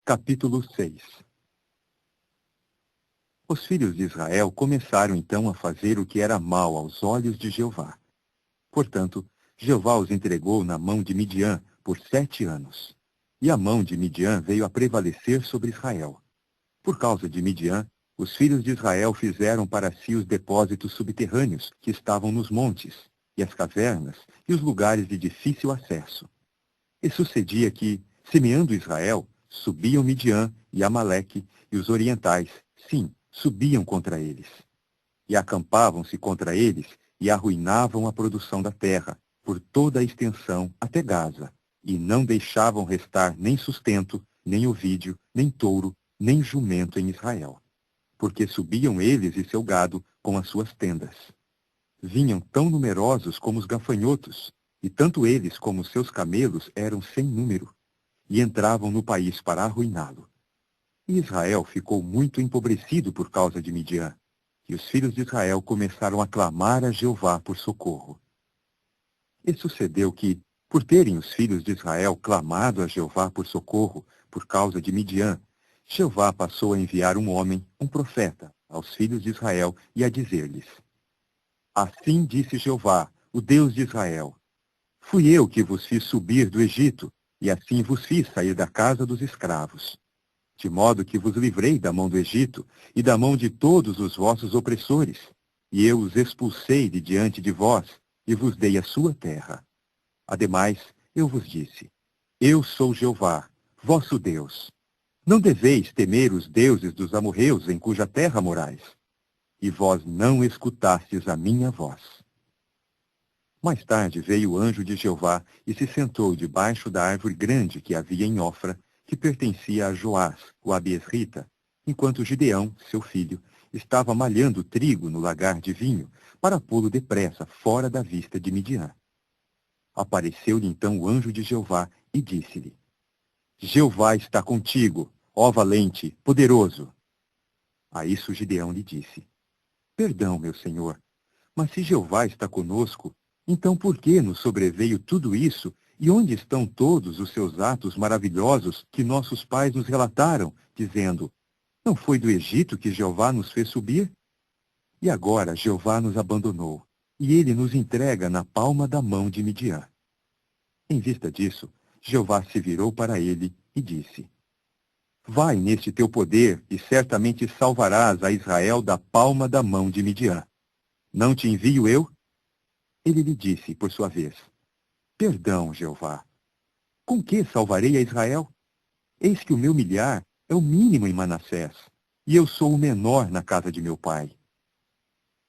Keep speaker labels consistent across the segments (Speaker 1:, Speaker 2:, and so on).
Speaker 1: Capítulo 6. Os filhos de Israel começaram então a fazer o que era mal aos olhos de Jeová. Portanto, Jeová os entregou na mão de Midian por 7 anos. E a mão de Midian veio a prevalecer sobre Israel. Por causa de Midian, os filhos de Israel fizeram para si os depósitos subterrâneos que estavam nos montes, e as cavernas, e os lugares de difícil acesso. E sucedia que, semeando Israel, subiam Midian e Amaleque e os orientais, sim, subiam contra eles. E acampavam-se contra eles e arruinavam a produção da terra, por toda a extensão até Gaza, e não deixavam restar nem sustento, nem ovídio, nem touro, nem jumento em Israel. Porque subiam eles e seu gado com as suas tendas. Vinham tão numerosos como os gafanhotos, e tanto eles como seus camelos eram sem número, e entravam no país para arruiná-lo. E Israel ficou muito empobrecido por causa de Midian, e os filhos de Israel começaram a clamar a Jeová por socorro. E sucedeu que, por terem os filhos de Israel clamado a Jeová por socorro por causa de Midian, Jeová passou a enviar um homem, um profeta, aos filhos de Israel e a dizer-lhes: Assim disse Jeová, o Deus de Israel: Fui eu que vos fiz subir do Egito, e assim vos fiz sair da casa dos escravos. De modo que vos livrei da mão do Egito e da mão de todos os vossos opressores, e eu os expulsei de diante de vós, e vos dei a sua terra. Ademais, eu vos disse: Eu sou Jeová, vosso Deus. Não deveis temer os deuses dos amorreus em cuja terra morais. E vós não escutastes a minha voz. Mais tarde veio o anjo de Jeová e se sentou debaixo da árvore grande que havia em Ofra, que pertencia a Joás, o abiesrita, enquanto Gideão, seu filho, estava malhando trigo no lagar de vinho, para pô-lo depressa fora da vista de Midian. Apareceu-lhe então o anjo de Jeová e disse-lhe: Jeová está contigo, ó valente, poderoso. A isso Gideão lhe disse: Perdão, meu senhor, mas se Jeová está conosco, então por que nos sobreveio tudo isso, e onde estão todos os seus atos maravilhosos que nossos pais nos relataram, dizendo: Não foi do Egito que Jeová nos fez subir? E agora Jeová nos abandonou, e ele nos entrega na palma da mão de Midian. Em vista disso, Jeová se virou para ele e disse: Vai neste teu poder, e certamente salvarás a Israel da palma da mão de Midian. Não te envio eu? Ele lhe disse, por sua vez: Perdão, Jeová. Com que salvarei a Israel? Eis que o meu milhar é o mínimo em Manassés, e eu sou o menor na casa de meu pai.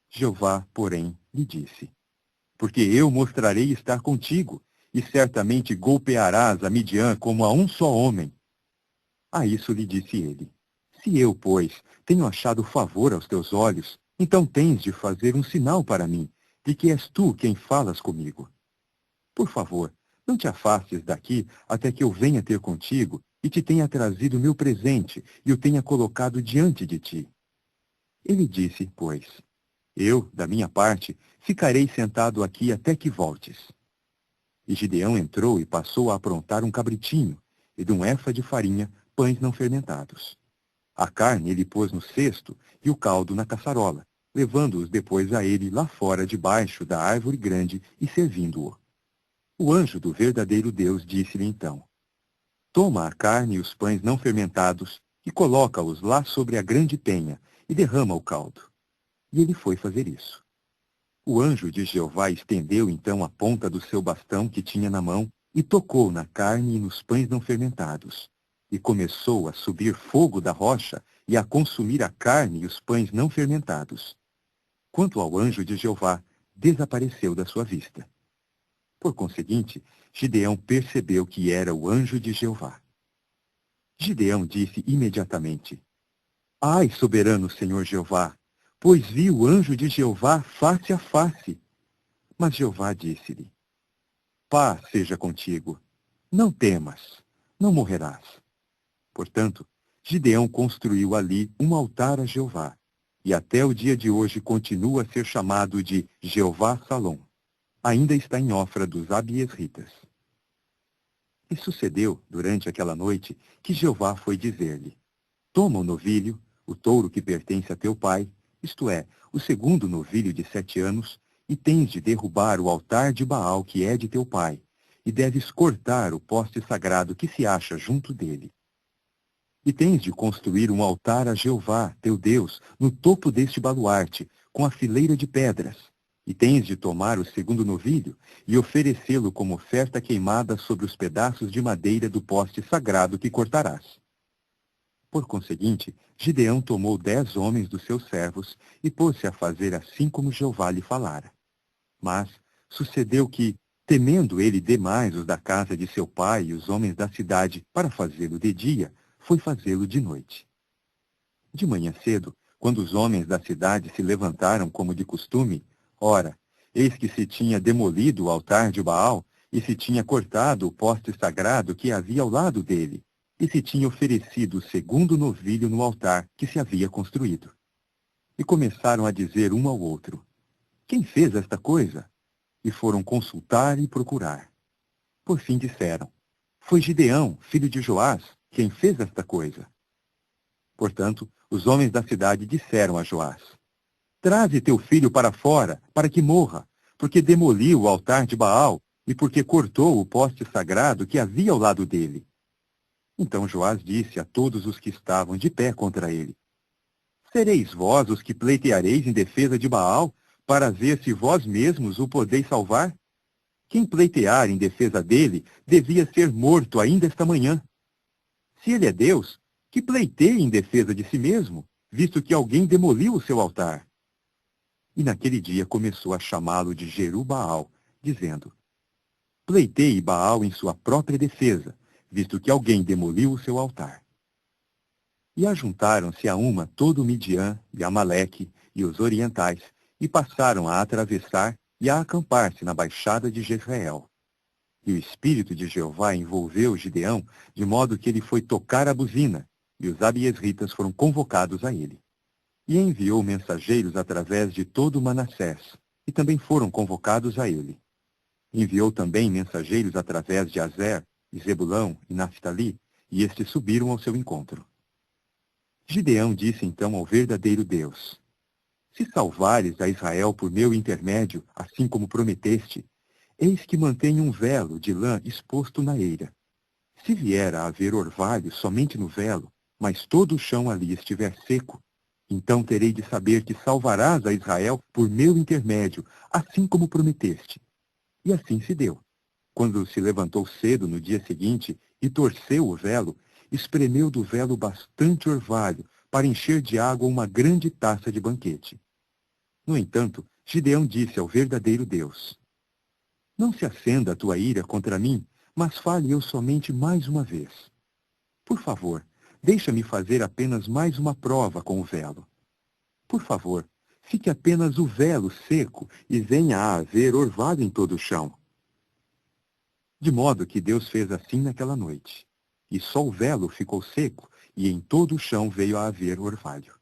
Speaker 1: Jeová, porém, lhe disse: Porque eu mostrarei estar contigo, e certamente golpearás a Midian como a um só homem. A isso lhe disse ele: Se eu, pois, tenho achado favor aos teus olhos, então tens de fazer um sinal para mim, de que és tu quem falas comigo. Por favor, não te afastes daqui até que eu venha ter contigo e te tenha trazido meu presente e o tenha colocado diante de ti. Ele disse, pois: Eu, da minha parte, ficarei sentado aqui até que voltes. E Gideão entrou e passou a aprontar um cabritinho, e de um efa de farinha, pães não fermentados. A carne ele pôs no cesto e o caldo na caçarola, levando-os depois a ele lá fora debaixo da árvore grande e servindo-o. O anjo do verdadeiro Deus disse-lhe então: Toma a carne e os pães não fermentados e coloca-os lá sobre a grande penha e derrama o caldo. E ele foi fazer isso. O anjo de Jeová estendeu então a ponta do seu bastão que tinha na mão e tocou na carne e nos pães não fermentados. E começou a subir fogo da rocha e a consumir a carne e os pães não fermentados. Quanto ao anjo de Jeová, desapareceu da sua vista. Por conseguinte, Gideão percebeu que era o anjo de Jeová. Gideão disse imediatamente: Ai, soberano Senhor Jeová, pois vi o anjo de Jeová face a face. Mas Jeová disse-lhe: Paz seja contigo. Não temas, não morrerás. Portanto, Gideão construiu ali um altar a Jeová, e até o dia de hoje continua a ser chamado de Jeová Salom. Ainda está em Ofra dos Abiesritas. E sucedeu, durante aquela noite, que Jeová foi dizer-lhe: Toma o novilho, o touro que pertence a teu pai, isto é, o segundo novilho de 7 anos, e tens de derrubar o altar de Baal que é de teu pai, e deves cortar o poste sagrado que se acha junto dele. E tens de construir um altar a Jeová, teu Deus, no topo deste baluarte, com a fileira de pedras. E tens de tomar o segundo novilho e oferecê-lo como oferta queimada sobre os pedaços de madeira do poste sagrado que cortarás. Por conseguinte, Gideão tomou 10 homens dos seus servos e pôs-se a fazer assim como Jeová lhe falara. Mas sucedeu que, temendo ele demais os da casa de seu pai e os homens da cidade para fazê-lo de dia, foi fazê-lo de noite. De manhã cedo, quando os homens da cidade se levantaram como de costume, ora, eis que se tinha demolido o altar de Baal, e se tinha cortado o poste sagrado que havia ao lado dele, e se tinha oferecido o segundo novilho no altar que se havia construído. E começaram a dizer um ao outro: Quem fez esta coisa? E foram consultar e procurar. Por fim disseram: Foi Gideão, filho de Joás, quem fez esta coisa. Portanto, os homens da cidade disseram a Joás: Traze teu filho para fora, para que morra, porque demoliu o altar de Baal e porque cortou o poste sagrado que havia ao lado dele. Então Joás disse a todos os que estavam de pé contra ele: Sereis vós os que pleiteareis em defesa de Baal, para ver se vós mesmos o podeis salvar? Quem pleitear em defesa dele devia ser morto ainda esta manhã. Se ele é Deus, que pleiteie em defesa de si mesmo, visto que alguém demoliu o seu altar. E naquele dia começou a chamá-lo de Jerubaal, dizendo: Pleiteie Baal em sua própria defesa, visto que alguém demoliu o seu altar. E ajuntaram-se a uma todo o Midian e Amaleque e os orientais, e passaram a atravessar e a acampar-se na baixada de Jezreel. E o Espírito de Jeová envolveu Gideão, de modo que ele foi tocar a buzina, e os abiesritas foram convocados a ele. E enviou mensageiros através de todo Manassés, e também foram convocados a ele. Enviou também mensageiros através de Azer, e Zebulão e Naphtali, e estes subiram ao seu encontro. Gideão disse então ao verdadeiro Deus: Se salvares a Israel por meu intermédio, assim como prometeste, eis que mantenho um velo de lã exposto na eira. Se vier a haver orvalho somente no velo, mas todo o chão ali estiver seco, então terei de saber que salvarás a Israel por meu intermédio, assim como prometeste. E assim se deu. Quando se levantou cedo no dia seguinte e torceu o velo, espremeu do velo bastante orvalho para encher de água uma grande taça de banquete. No entanto, Gideão disse ao verdadeiro Deus: Não se acenda a tua ira contra mim, mas fale eu somente mais uma vez. Por favor, deixa-me fazer apenas mais uma prova com o velo. Por favor, fique apenas o velo seco e venha a haver orvalho em todo o chão. De modo que Deus fez assim naquela noite. E só o velo ficou seco, e em todo o chão veio a haver orvalho.